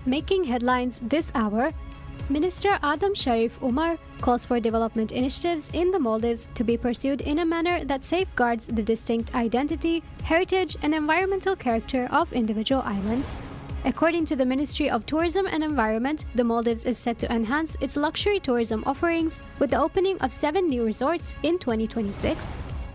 Making headlines this hour, Minister Adam Sharif Umar calls for development initiatives in the Maldives to be pursued in a manner that safeguards the distinct identity, heritage, and environmental character of individual islands. According to the Ministry of Tourism and Environment, the Maldives is set to enhance its luxury tourism offerings with the opening of 7 new resorts in 2026.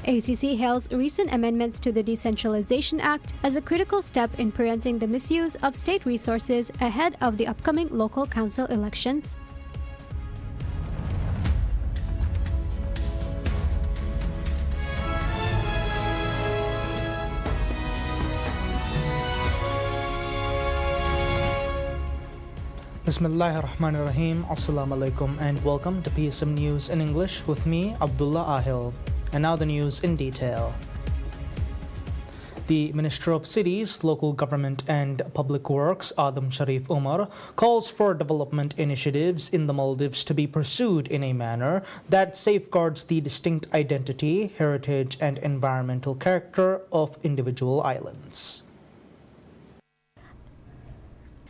ACC hails recent amendments to the Decentralization Act as a critical step in preventing the misuse of state resources ahead of the upcoming local council elections. Bismillahirrahmanirrahim. Assalamu alaikum and welcome to PSM News in English with me, Abdullah Ahil. And now the news in detail. The Minister of Cities, Local Government and Public Works, Adam Sharif Umar, calls for development initiatives in the Maldives to be pursued in a manner that safeguards the distinct identity, heritage and environmental character of individual islands.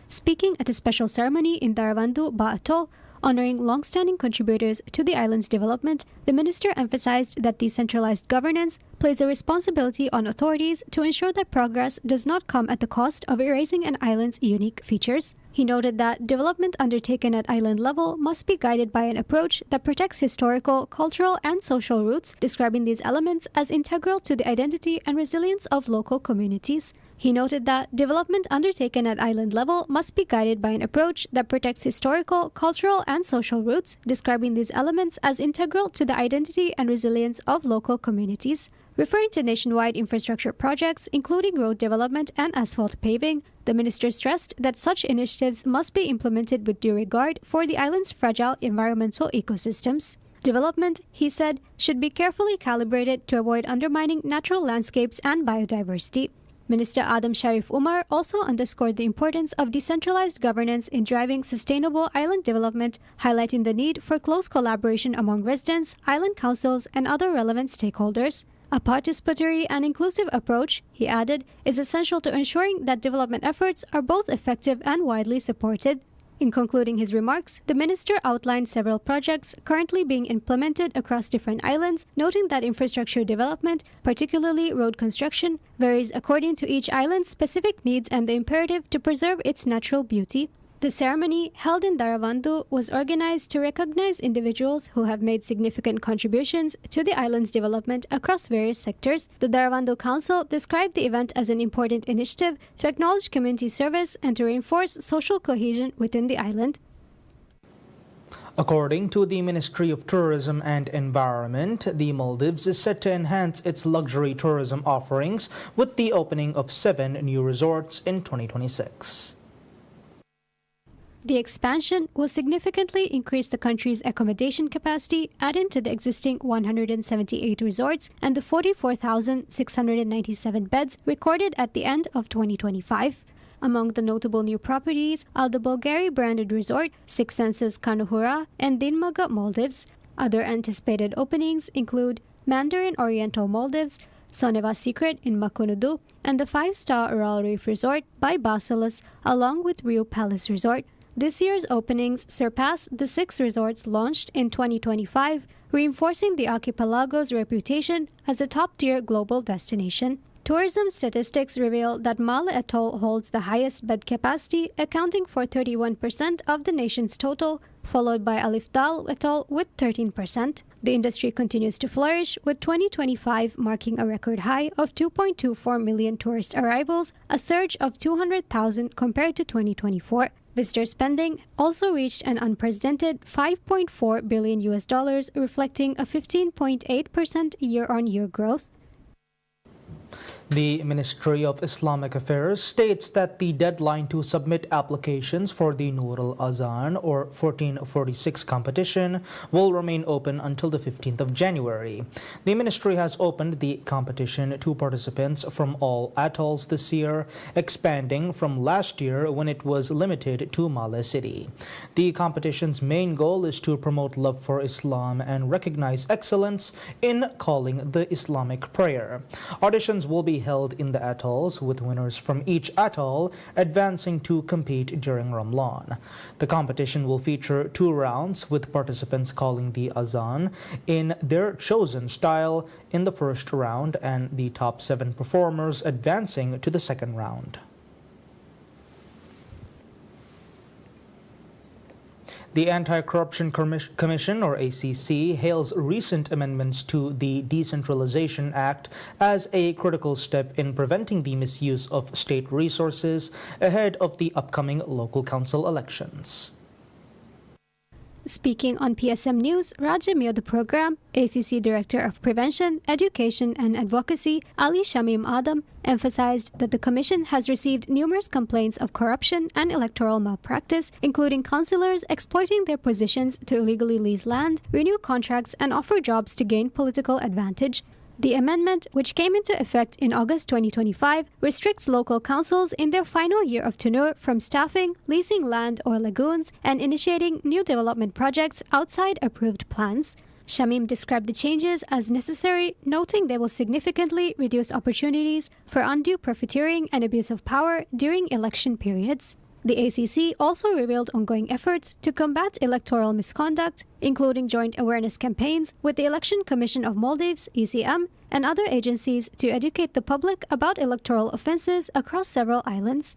Speaking at a special ceremony in Daravandu Ba Atoll, honoring long-standing contributors to the island's development, the minister emphasized that decentralized governance places a responsibility on authorities to ensure that progress does not come at the cost of erasing an island's unique features. He noted that development undertaken at island level must be guided by an approach that protects historical, cultural, and social roots, describing these elements as integral to the identity and resilience of local communities. He noted that development undertaken at island level must be guided by an approach that protects historical, cultural, and social roots, describing these elements as integral to the identity and resilience of local communities. Referring to nationwide infrastructure projects, including road development and asphalt paving, the minister stressed that such initiatives must be implemented with due regard for the island's fragile environmental ecosystems. Development, he said, should be carefully calibrated to avoid undermining natural landscapes and biodiversity. Minister Adam Sharif Umar also underscored the importance of decentralized governance in driving sustainable island development, highlighting the need for close collaboration among residents, island councils, and other relevant stakeholders. A participatory and inclusive approach, he added, is essential to ensuring that development efforts are both effective and widely supported. In concluding his remarks, the minister outlined several projects currently being implemented across different islands, noting that infrastructure development, particularly road construction, varies according to each island's specific needs and the imperative to preserve its natural beauty. The ceremony, held in Daravandu, was organized to recognize individuals who have made significant contributions to the island's development across various sectors. The Daravandu Council described the event as an important initiative to acknowledge community service and to reinforce social cohesion within the island. According to the Ministry of Tourism and Environment, the Maldives is set to enhance its luxury tourism offerings with the opening of 7 new resorts in 2026. The expansion will significantly increase the country's accommodation capacity, adding to the existing 178 resorts and the 44,697 beds recorded at the end of 2025. Among the notable new properties are the Bulgari-branded resort, Six Senses Kanuhura, and Dinmaga Maldives. Other anticipated openings include Mandarin Oriental Maldives, Soneva Secret in Makunudu, and the 5-star Ural Reef Resort by Basilis, along with Rio Palace Resort. This year's openings surpass the 6 resorts launched in 2025, reinforcing the archipelago's reputation as a top-tier global destination. Tourism statistics reveal that Male Atoll holds the highest bed capacity, accounting for 31% of the nation's total, followed by Alif Dal Atoll with 13%. The industry continues to flourish, with 2025 marking a record high of 2.24 million tourist arrivals, a surge of 200,000 compared to 2024. Visitor spending also reached an unprecedented $5.4 billion, reflecting a 15.8% year-on-year growth. The Ministry of Islamic Affairs states that the deadline to submit applications for the Nur al-Azan or 1446 competition will remain open until the 15th of January. The ministry has opened the competition to participants from all atolls this year, expanding from last year when it was limited to Male City. The competition's main goal is to promote love for Islam and recognize excellence in calling the Islamic prayer. Auditions Competitions will be held in the atolls, with winners from each atoll advancing to compete during Ramadan. The competition will feature 2 rounds, with participants calling the azan in their chosen style in the first round and the top 7 performers advancing to the second round. The Anti-Corruption Commission, or ACC, hails recent amendments to the Decentralization Act as a critical step in preventing the misuse of state resources ahead of the upcoming local council elections. Speaking on PSM News, Raja Mio the program, ACC Director of Prevention, Education and Advocacy, Ali Shamim Adam, emphasized that the Commission has received numerous complaints of corruption and electoral malpractice, including councillors exploiting their positions to illegally lease land, renew contracts, and offer jobs to gain political advantage. The amendment, which came into effect in August 2025, restricts local councils in their final year of tenure from staffing, leasing land or lagoons, and initiating new development projects outside approved plans. Shamim described the changes as necessary, noting they will significantly reduce opportunities for undue profiteering and abuse of power during election periods. The ACC also revealed ongoing efforts to combat electoral misconduct, including joint awareness campaigns with the Election Commission of Maldives, ECM, and other agencies to educate the public about electoral offences across several islands.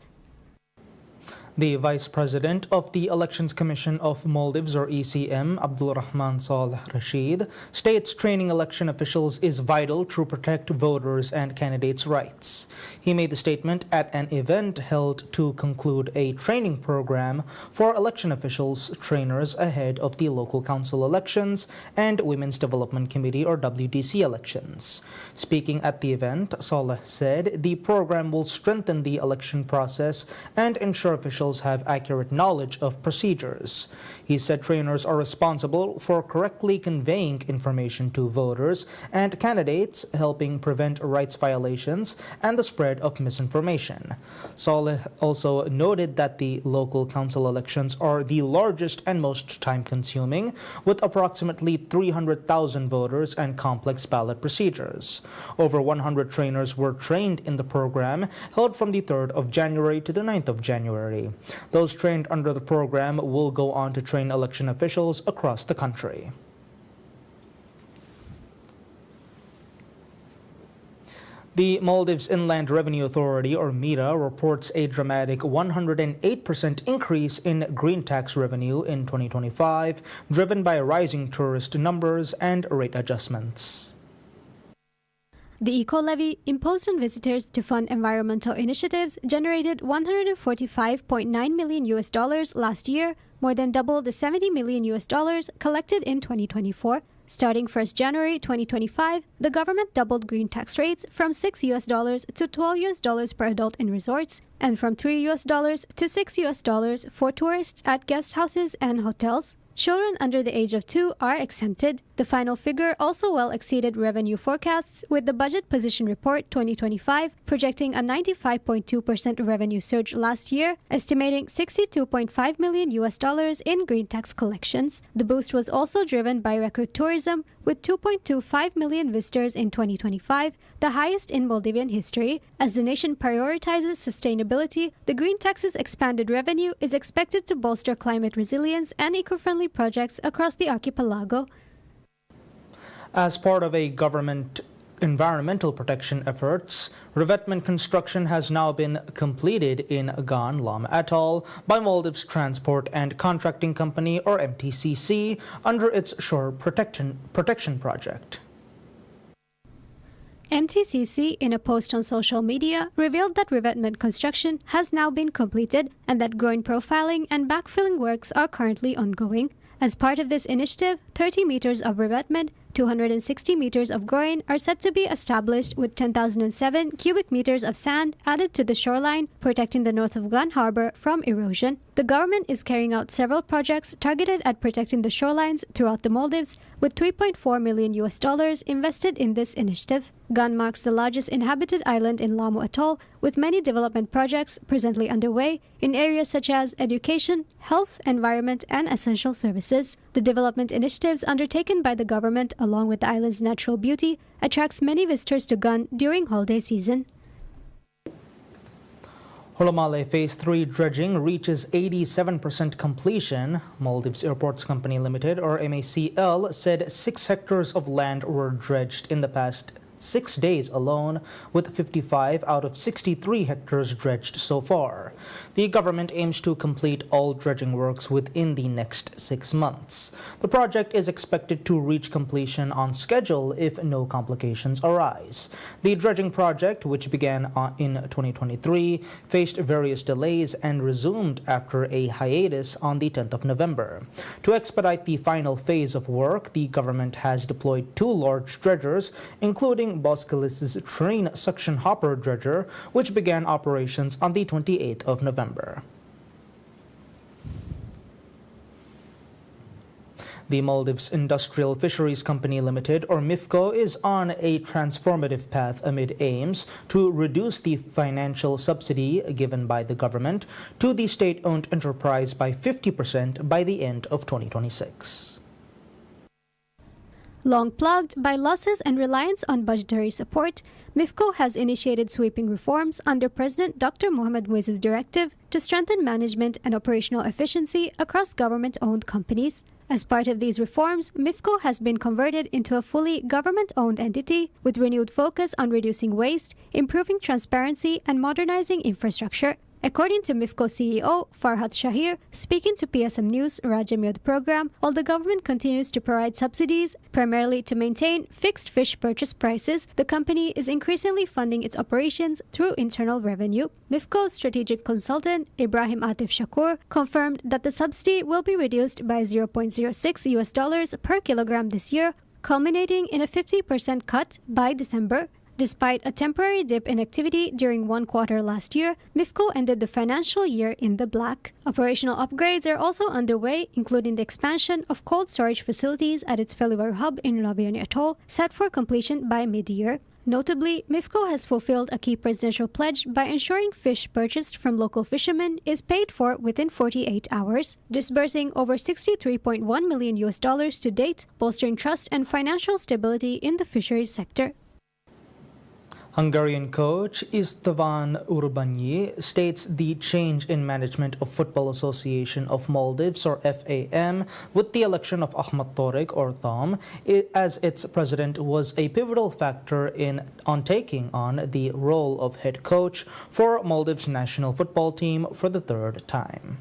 The Vice President of the Elections Commission of Maldives, or ECM, Abdul Rahman Saleh Rashid, states training election officials is vital to protect voters' and candidates' rights. He made the statement at an event held to conclude a training program for election officials trainers ahead of the local council elections and Women's Development Committee, or WDC, elections. Speaking at the event, Saleh said the program will strengthen the election process and ensure officials have accurate knowledge of procedures. He said trainers are responsible for correctly conveying information to voters and candidates, helping prevent rights violations and the spread of misinformation. Saleh also noted that the local council elections are the largest and most time-consuming, with approximately 300,000 voters and complex ballot procedures. Over 100 trainers were trained in the program held from the 3rd of January to the 9th of January. Those trained under the program will go on to train election officials across the country. The Maldives Inland Revenue Authority, or MIRA, reports a dramatic 108% increase in green tax revenue in 2025, driven by rising tourist numbers and rate adjustments. The eco-levy, imposed on visitors to fund environmental initiatives, generated $145.9 million last year, more than double the $70 million collected in 2024. Starting 1st January 2025, the government doubled green tax rates from $6 to $12 per adult in resorts, and from $3 to $6 for tourists at guest houses and hotels. Children under the age of 2 are exempted. The final figure also well exceeded revenue forecasts, with the Budget Position Report 2025 projecting a 95.2% revenue surge last year, estimating $62.5 million in green tax collections. The boost was also driven by record tourism, with 2.25 million visitors in 2025, the highest in Maldivian history. As the nation prioritizes sustainability, the green tax's expanded revenue is expected to bolster climate resilience and eco-friendly projects across the archipelago. As part of a government environmental protection efforts, revetment construction has now been completed in Gan Lam Atoll by Maldives Transport and Contracting Company, or MTCC, under its Shore Protection Project. MTCC, in a post on social media, revealed that revetment construction has now been completed and that groin profiling and backfilling works are currently ongoing. As part of this initiative, 30 meters of revetment, 260 meters of groin are set to be established, with 10,007 cubic meters of sand added to the shoreline, protecting the north of Gan Harbor from erosion. The government is carrying out several projects targeted at protecting the shorelines throughout the Maldives, with $3.4 million invested in this initiative. Gan marks the largest inhabited island in Lamu Atoll, with many development projects presently underway in areas such as education, health, environment, and essential services. The development initiatives undertaken by the government, along with the island's natural beauty, attracts many visitors to Gan during holiday season. Holomale Phase 3 dredging reaches 87% completion. Maldives Airports Company Limited, or MACL, said 6 hectares of land were dredged in the past 6 days alone, with 55 out of 63 hectares dredged so far. The government aims to complete all dredging works within the next 6 months. The project is expected to reach completion on schedule if no complications arise. The dredging project, which began in 2023, faced various delays and resumed after a hiatus on the 10th of November. To expedite the final phase of work, the government has deployed 2 large dredgers, including Boskalis' train suction hopper dredger, which began operations on the 28th of November. The Maldives Industrial Fisheries Company Limited, or MIFCO, is on a transformative path amid aims to reduce the financial subsidy given by the government to the state-owned enterprise by 50% by the end of 2026. Long plagued by losses and reliance on budgetary support, MIFCO has initiated sweeping reforms under President Dr. Mohamed Muiz's directive to strengthen management and operational efficiency across government-owned companies. As part of these reforms, MIFCO has been converted into a fully government-owned entity with renewed focus on reducing waste, improving transparency, and modernizing infrastructure. According to MIFCO CEO Farhat Shahir, speaking to PSM News Rajamyod program, while the government continues to provide subsidies, primarily to maintain fixed fish purchase prices, the company is increasingly funding its operations through internal revenue. MIFCO's strategic consultant, Ibrahim Atif Shakur, confirmed that the subsidy will be reduced by $0.06 per kilogram this year, culminating in a 50% cut by December. Despite a temporary dip in activity during one quarter last year, MIFCO ended the financial year in the black. Operational upgrades are also underway, including the expansion of cold storage facilities at its Feliwar hub in Labiani Atoll, set for completion by mid-year. Notably, MIFCO has fulfilled a key presidential pledge by ensuring fish purchased from local fishermen is paid for within 48 hours, disbursing over $63.1 million to date, bolstering trust and financial stability in the fisheries sector. Hungarian coach Istvan Urbani states the change in management of Football Association of Maldives, or FAM, with the election of Ahmed Torik, or Tom, as its president was a pivotal factor on taking on the role of head coach for Maldives national football team for the 3rd time.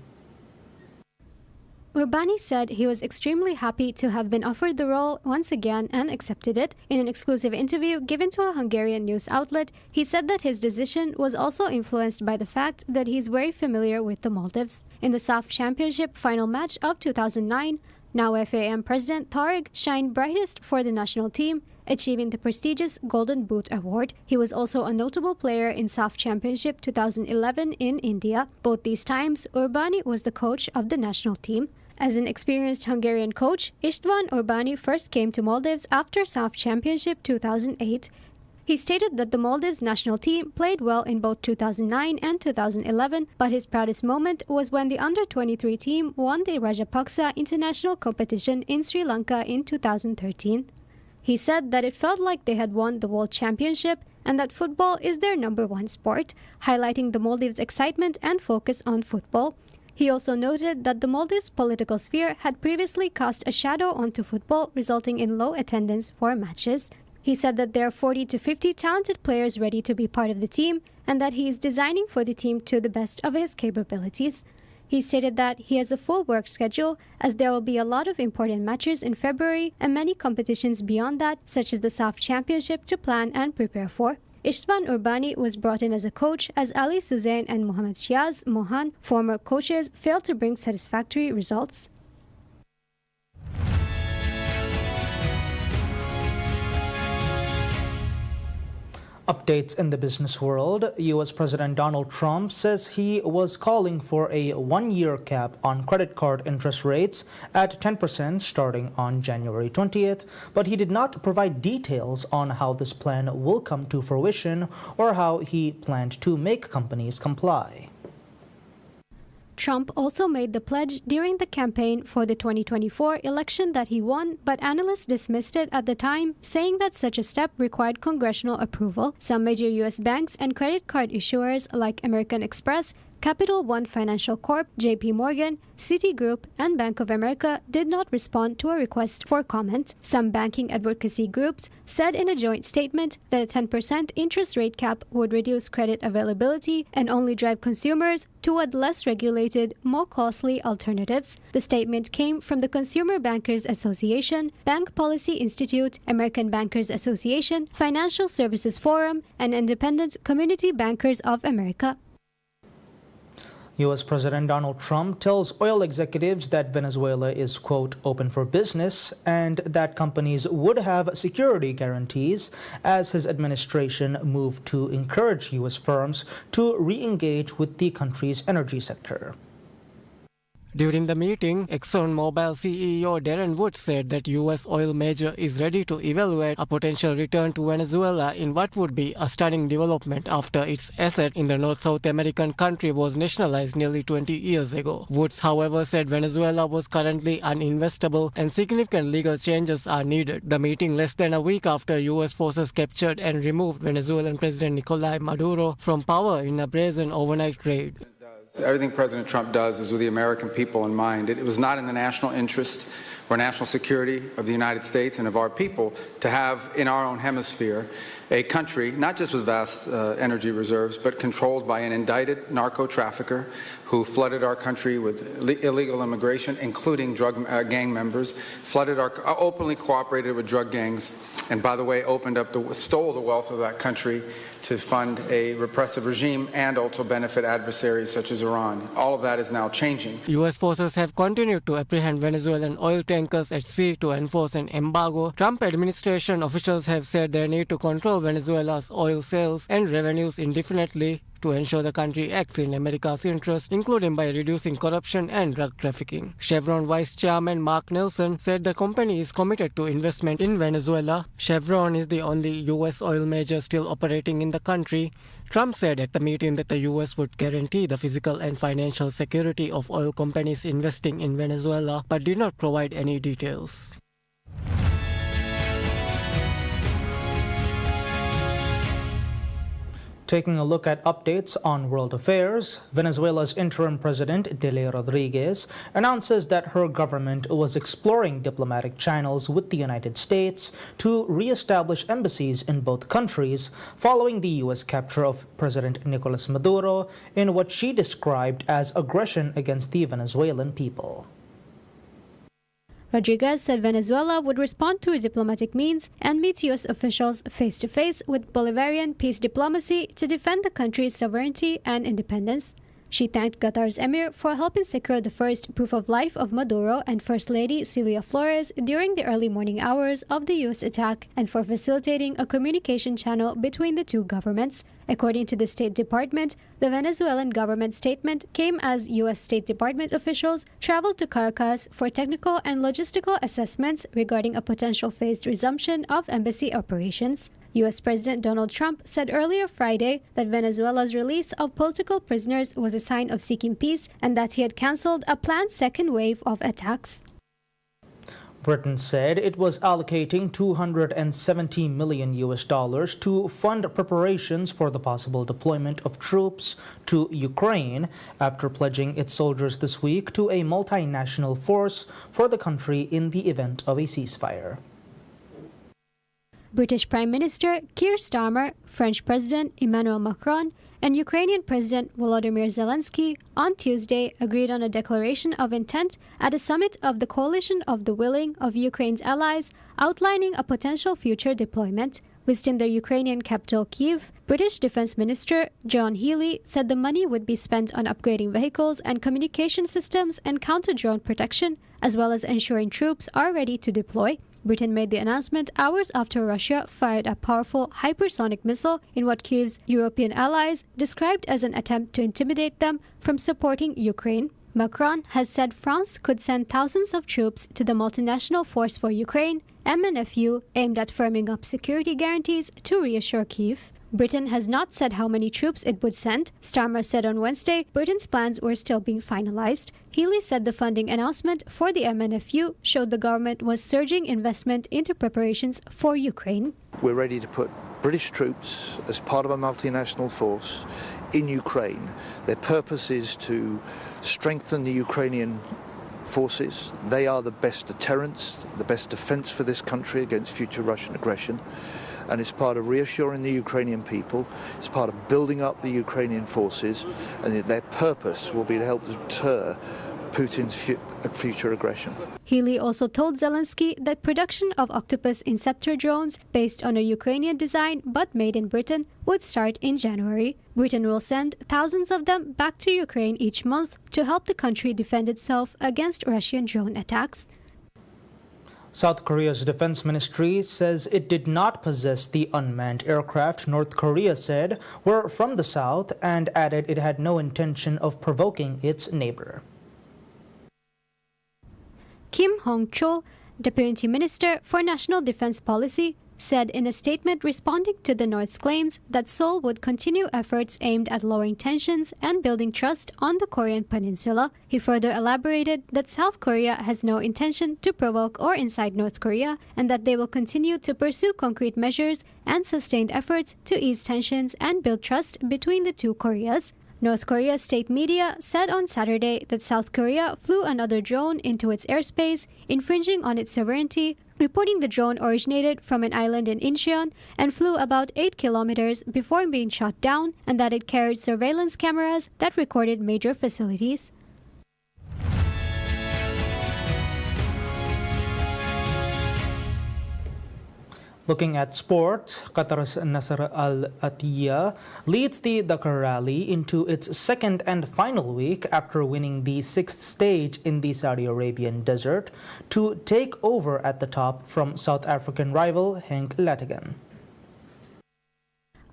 Urbani said he was extremely happy to have been offered the role once again and accepted it. In an exclusive interview given to a Hungarian news outlet, he said that his decision was also influenced by the fact that he is very familiar with the Maldives. In the SAF Championship final match of 2009, now FAM President Tariq shined brightest for the national team, achieving the prestigious Golden Boot Award. He was also a notable player in SAF Championship 2011 in India. Both these times, Urbani was the coach of the national team. As an experienced Hungarian coach, Istvan Urbani first came to Maldives after SAF Championship 2008. He stated that the Maldives national team played well in both 2009 and 2011, but his proudest moment was when the under-23 team won the Rajapaksa International Competition in Sri Lanka in 2013. He said that it felt like they had won the World Championship and that football is their #1 sport, highlighting the Maldives' excitement and focus on football. He also noted that the Maldives political sphere had previously cast a shadow onto football, resulting in low attendance for matches. He said that there are 40 to 50 talented players ready to be part of the team and that he is designing for the team to the best of his capabilities. He stated that he has a full work schedule as there will be a lot of important matches in February and many competitions beyond that, such as the SAF Championship, to plan and prepare for. Istvan Urbani was brought in as a coach as Ali Suzain and Mohamed Shiaz Mohan, former coaches, failed to bring satisfactory results. Updates in the business world. U.S. President Donald Trump says he was calling for a one-year cap on credit card interest rates at 10% starting on January 20th, but he did not provide details on how this plan will come to fruition or how he planned to make companies comply. Trump also made the pledge during the campaign for the 2024 election that he won, but analysts dismissed it at the time, saying that such a step required congressional approval. Some major U.S. banks and credit card issuers like American Express, Capital One Financial Corp, JP Morgan, Citigroup, and Bank of America did not respond to a request for comment. Some banking advocacy groups said in a joint statement that a 10% interest rate cap would reduce credit availability and only drive consumers toward less regulated, more costly alternatives. The statement came from the Consumer Bankers Association, Bank Policy Institute, American Bankers Association, Financial Services Forum, and Independent Community Bankers of America. U.S. President Donald Trump tells oil executives that Venezuela is, quote, open for business and that companies would have security guarantees as his administration moved to encourage U.S. firms to re-engage with the country's energy sector. During the meeting, ExxonMobil CEO Darren Woods said that U.S. oil major is ready to evaluate a potential return to Venezuela in what would be a stunning development after its asset in the North-South American country was nationalized nearly 20 years ago. Woods, however, said Venezuela was currently uninvestable and significant legal changes are needed. The meeting less than a week after U.S. forces captured and removed Venezuelan President Nicolás Maduro from power in a brazen overnight raid. Everything President Trump does is with the American people in mind. It was not in the national interest or national security of the United States and of our people to have in our own hemisphere a country, not just with vast energy reserves, but controlled by an indicted narco trafficker who flooded our country with illegal immigration, including drug gang members, openly cooperated with drug gangs, and by the way, stole the wealth of that country to fund a repressive regime and also benefit adversaries such as Iran. All of that is now changing. U.S. forces have continued to apprehend Venezuelan oil tankers at sea to enforce an embargo. Trump administration officials have said they need to control Venezuela's oil sales and revenues indefinitely to ensure the country acts in America's interest, including by reducing corruption and drug trafficking. Chevron Vice Chairman Mark Nelson said the company is committed to investment in Venezuela. Chevron is the only U.S. oil major still operating in the country. Trump said at the meeting that the U.S. would guarantee the physical and financial security of oil companies investing in Venezuela, but did not provide any details. Taking a look at updates on world affairs, Venezuela's interim president, Delcy Rodriguez, announces that her government was exploring diplomatic channels with the United States to re-establish embassies in both countries following the U.S. capture of President Nicolás Maduro in what she described as aggression against the Venezuelan people. Rodriguez said Venezuela would respond through diplomatic means and meet U.S. officials face-to-face with Bolivarian peace diplomacy to defend the country's sovereignty and independence. She thanked Qatar's emir for helping secure the first proof of life of Maduro and First Lady Celia Flores during the early morning hours of the U.S. attack and for facilitating a communication channel between the two governments. According to the State Department, the Venezuelan government statement came as U.S. State Department officials traveled to Caracas for technical and logistical assessments regarding a potential phased resumption of embassy operations. U.S. President Donald Trump said earlier Friday that Venezuela's release of political prisoners was a sign of seeking peace and that he had canceled a planned second wave of attacks. Britain said it was allocating $270 million to fund preparations for the possible deployment of troops to Ukraine after pledging its soldiers this week to a multinational force for the country in the event of a ceasefire. British Prime Minister Keir Starmer, French President Emmanuel Macron, and Ukrainian President Volodymyr Zelensky on Tuesday agreed on a declaration of intent at a summit of the Coalition of the Willing of Ukraine's allies outlining a potential future deployment. Visiting the Ukrainian capital Kyiv, British Defense Minister John Healey said the money would be spent on upgrading vehicles and communication systems and counter-drone protection, as well as ensuring troops are ready to deploy. Britain made the announcement hours after Russia fired a powerful hypersonic missile in what Kyiv's European allies described as an attempt to intimidate them from supporting Ukraine. Macron has said France could send thousands of troops to the Multinational Force for Ukraine, MNFU, aimed at firming up security guarantees to reassure Kyiv. Britain has not said how many troops it would send. Starmer said on Wednesday Britain's plans were still being finalized. Healy said the funding announcement for the MNFU showed the government was surging investment into preparations for Ukraine. We're ready to put British troops as part of a multinational force in Ukraine. Their purpose is to strengthen the Ukrainian forces. They are the best deterrents, the best defense for this country against future Russian aggression. And it's part of reassuring the Ukrainian people, it's part of building up the Ukrainian forces, and their purpose will be to help deter Putin's future aggression. Healy also told Zelensky that production of Octopus Inceptor drones, based on a Ukrainian design but made in Britain, would start in January. Britain will send thousands of them back to Ukraine each month to help the country defend itself against Russian drone attacks. South Korea's defense ministry says it did not possess the unmanned aircraft North Korea said were from the south, and added it had no intention of provoking its neighbor. Kim Hong-chul, Deputy Minister for National Defense Policy, said in a statement responding to the North's claims that Seoul would continue efforts aimed at lowering tensions and building trust on the Korean peninsula. He further elaborated that South Korea has no intention to provoke or incite North Korea, and that they will continue to pursue concrete measures and sustained efforts to ease tensions and build trust between the two Koreas. North Korea's state media said on Saturday that South Korea flew another drone into its airspace, infringing on its sovereignty, reporting the drone originated from an island in Incheon and flew about 8 kilometers before being shot down, and that it carried surveillance cameras that recorded major facilities. Looking at sports, Qatar's Nasser Al Attiyah leads the Dakar Rally into its second and final week after winning the sixth stage in the Saudi Arabian desert to take over at the top from South African rival Henk Lategan.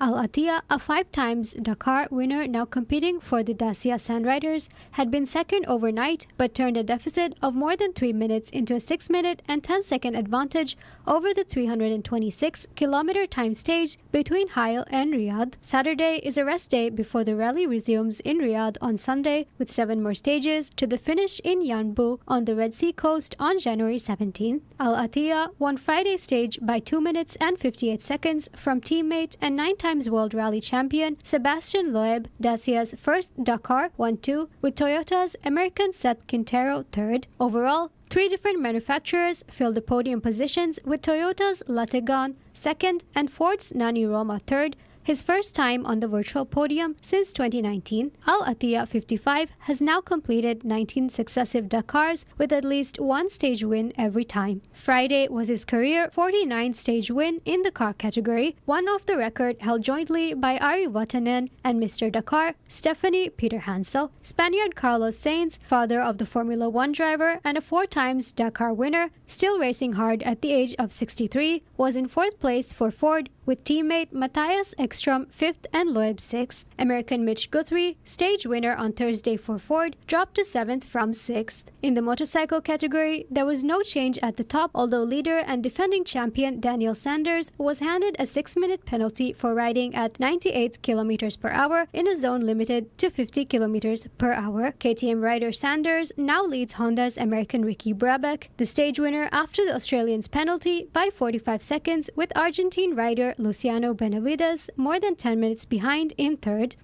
Al Attiyah, a 5-times Dakar winner now competing for the Dacia Sandriders, had been second overnight but turned a deficit of more than 3 minutes into a 6-minute and 10-second advantage over the 326-kilometer time stage between Hail and Riyadh. Saturday is a rest day before the rally resumes in Riyadh on Sunday, with 7 more stages to the finish in Yanbu on the Red Sea coast on January 17th. Al Attiyah won Friday's stage by 2 minutes and 58 seconds from teammate and 9-time World Rally champion Sebastian Loeb. Dacia's first Dakar won 2, with Toyota's American Seth Quintero third. Overall, 3 different manufacturers filled the podium positions, with Toyota's Lategan second and Ford's Nani Roma third, his first time on the virtual podium since 2019. Al Attiyah, 55, has now completed 19 successive Dakars with at least 1 stage win every time. Friday was his career 49th stage win in the car category, one off the record held jointly by Ari Vatanen and Mr. Dakar, Stephanie Peter Hansel. Spaniard Carlos Sainz, father of the Formula 1 driver and a 4-times Dakar winner, still racing hard at the age of 63, was in 4th place for Ford, with teammate Matthias Ekstrom 5th and Loeb 6th. American Mitch Guthrie, stage winner on Thursday for Ford, dropped to 7th from 6th. In the motorcycle category, there was no change at the top, although leader and defending champion Daniel Sanders was handed a 6-minute penalty for riding at 98 kilometers per hour in a zone limited to 50 kilometers per hour. KTM rider Sanders now leads Honda's American Ricky Brabec, the stage winner after the Australian's penalty, by 45 seconds, with Argentine rider Luciano Benavides more than 10 minutes behind in third.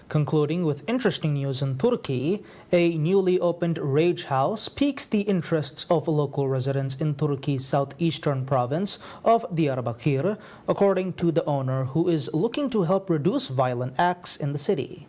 Concluding with interesting news in Turkey, a newly opened rage house piques the interests of local residents in Turkey's southeastern province of Diyarbakir, according to the owner, who is looking to help reduce violent acts in the city.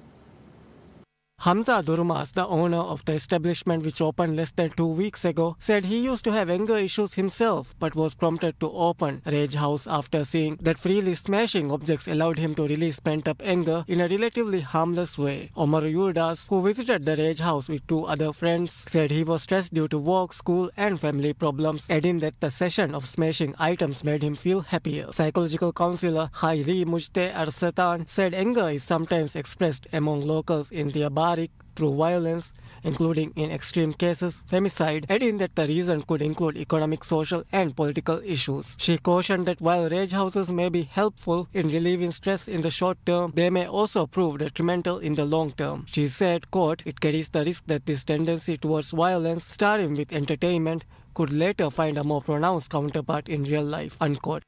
Hamza Durmas, the owner of the establishment which opened less than 2 weeks ago, said he used to have anger issues himself but was prompted to open Rage House after seeing that freely smashing objects allowed him to release pent-up anger in a relatively harmless way. Omar Yurdas, who visited the Rage House with 2 other friends, said he was stressed due to work, school and family problems, adding that the session of smashing items made him feel happier. Psychological counselor Khairi Mujte Arsatan said anger is sometimes expressed among locals in their barik through violence, including in extreme cases femicide, adding that the reason could include economic, social and political issues. She cautioned that while rage houses may be helpful in relieving stress in the short term, they may also prove detrimental in the long term. She said, quote, "It carries the risk that this tendency towards violence, starting with entertainment, could later find a more pronounced counterpart in real life," unquote.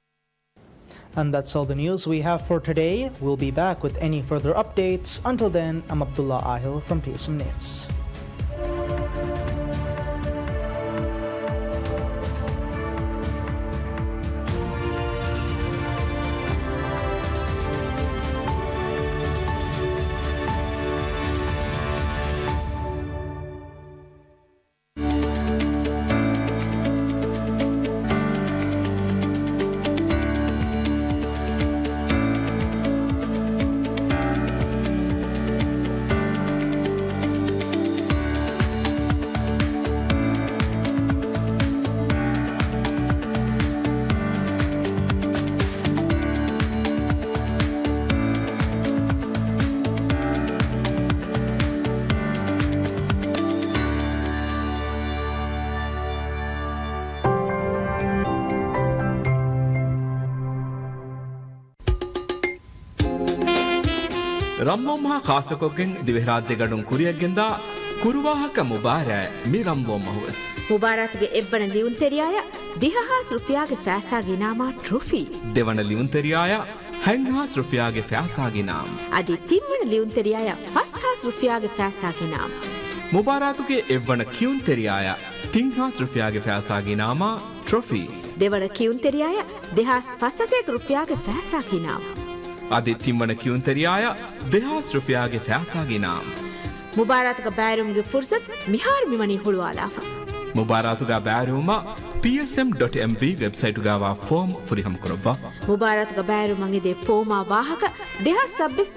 And that's all the news we have for today. We'll be back with any further updates. Until then, I'm Abdullah Ahil from PSM News. ರಮ್ಮೊಮ್ಮ ಖಾಸಕೊಗೆನ್ ದಿವೆರಾಜ್ಯಗಡುಂ ಕುರಿಯಗೆಂದ ಕುರುವಾಹಕ ಮುಬಾರ ಮಿ ರಮ್ಮೊಮ್ಮ ಹುವಸ್ ಮುಬಾರಾತ್ಗೆ ಎವ್ವನ ಲಿಯುನ್ ತೆರಿಯಾಯ ದಿಹಹಾಸ್ ರುಫಿಯಾಗೆ ಫ್ಯಾಸಾಗಿ ನಾಮ trophy දෙවන ලියුන් තෙරියාය හැන්හාස් රුපියාගේ ෆෑසාගේ නාම් අදි තිම්වන ලියුන් ತೆರಿಯಾಯ ಫಸ್ಹಾಸ್ ರುಫಿಯಾಗೆ ಫ್ಯಾಸಾಗಿ ನಾಮ ಮುಬಾರಾತುಗೆ ಎವ್ವನ ಕಿಯುನ್ ತೆರಿಯಾಯ ತಿಂಹಾಸ್ ರುಪියාගේ ෆෑසාගේ නාಮ trophy දෙවන ಕಿಯುನ್ ತೆರಿಯಾಯ ದಿಹಾಸ್ ಫಸතೇಕ್ ರುಫಿಯಾಗೆ ಫ್ಯಾಸಾಗಿ ನಾಮ අදි තිම්වන කියුන් තෙරියාය දෙහාස් රුපියාගේ ෆෑසාගේ නාම් ಮುಬಾರಾತ್ಗ ಬ್ಯಾರುಮ್ಗೆ ಫುರ್ಸತ್ ಮಿಹಾರ್ ಮಿಮನಿ ಹುಳುವಾಲಾಫ ಮುಬಾರಾತುಗ ಬ್ಯಾರುಮ psm.mv website ಗಾವಾ form ಫುರಿಹಮ್ ಕೊರವ್ವ ಮುಬಾರಾತ್ಗ ಬ್ಯಾರುಮಂಗೆ ದೆ ಫೋಮಾ ವಾಹಕ 2026